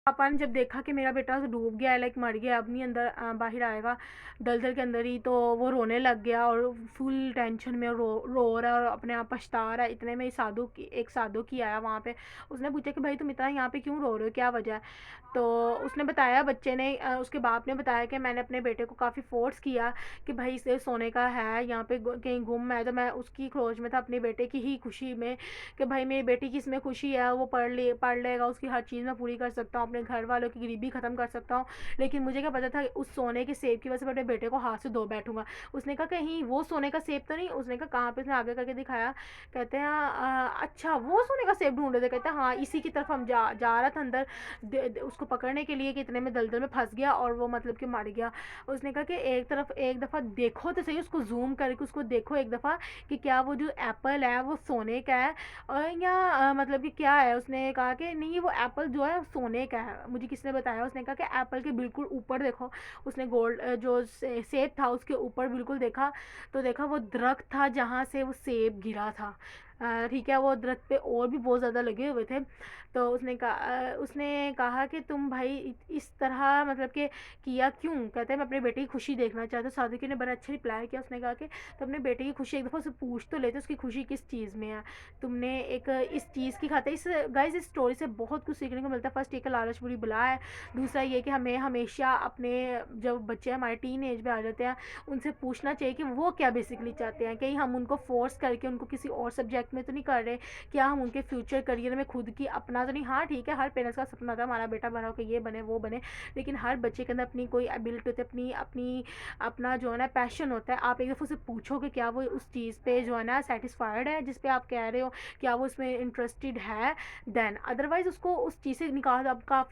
पापा ने जब देखा कि मेरा बेटा तो डूब गया है, लाइक मर गया, अब नहीं अंदर बाहर आएगा दलदल के अंदर ही, तो वो रोने लग गया और फुल टेंशन में रो रहा है और अपने आप पछता रहा है। इतने में ही एक साधु की आया वहाँ पे। उसने पूछा कि भाई तुम इतना यहाँ पे क्यों रो रहे हो, क्या वजह है? तो उसने बताया, बच्चे ने उसके बाप ने बताया कि मैंने अपने बेटे को काफ़ी फोर्स किया कि भाई इसे सोने का है, यहाँ पे कहीं गुम है, तो मैं उसकी खोज में था अपने बेटे की ही खुशी में कि भाई मेरी बेटी की इसमें खुशी है, वो पढ़ लेगा, उसकी हर चीज़ मैं पूरी कर सकता हूँ, अपने घर वालों की गरीबी ख़त्म कर सकता हूँ। लेकिन मुझे क्या पता था उस सोने के सेब की वजह से मैं अपने बेटे को हाथ से धो बैठूंगा। उसने कहा कहीं वो सोने का सेब तो नहीं? उसने कहा कहाँ पे? उसने आगे करके दिखाया। कहते हैं अच्छा वो सोने का सेब ढूंढ रहे थे? कहते हैं हाँ, इसी की तरफ हम जा रहा था अंदर उसको पकड़ने के लिए कि इतने में दलदल में फंस गया और वो मतलब कि मर गया। उसने कहा कि एक दफ़ा देखो तो सही, उसको जूम करके उसको देखो एक दफ़ा कि क्या वो जो एप्पल है वो सोने का है या मतलब कि क्या है। उसने कहा कि नहीं, वो एप्पल जो है सोने का है, मुझे किसने बताया? उसने कहा कि एप्पल के बिल्कुल ऊपर देखो। उसने गोल्ड जो सेब था उसके ऊपर बिल्कुल देखा, तो देखा वो दरख्त था जहाँ से वो सेब गिरा था। ठीक है, वो दरख्त पे और भी बहुत ज़्यादा लगे हुए थे। तो उसने कहा कि तुम भाई इस तरह मतलब कि किया क्यों? कहते हैं मैं अपने बेटे की खुशी देखना चाहता हूँ। साधु ने बड़ा अच्छा रिप्लाई किया। उसने कहा कि तो अपने बेटे की खुशी एक दफ़ा उससे पूछ तो लेते, उसकी खुशी किस चीज़ में है। तुमने एक इस चीज़ की खातिर इस स्टोरी से बहुत कुछ सीखने को मिलता है। फर्स्ट एक लालच बुरी बला है, दूसरा ये कि हमें हमेशा अपने जब बच्चे हमारे टीन एज में आ जाते हैं उनसे पूछना चाहिए कि वो क्या बेसिकली चाहते हैं। कहीं हम उनको फोर्स करके उनको किसी और सब्जेक्ट में तो नहीं कर रहे, क्या हम उनके फ्यूचर करियर में खुद की अपना तो नहीं। हाँ ठीक है, हर पेरेंट्स का सपना था हमारा बेटा बड़ा हो कि ये बने वो बने, लेकिन हर बच्चे के अंदर अपनी कोई एबिलिटी होती है, अपनी अपनी अपना जो है ना पैशन होता है। आप एक दफ़ा उसे पूछो कि क्या वो उस चीज़ पे जो है ना सेटिस्फाइड है जिस पे आप कह रहे हो, क्या वो उसमें इंटरेस्टेड है, देन अदरवाइज़ उसको उस चीज़ से निकाल। आपका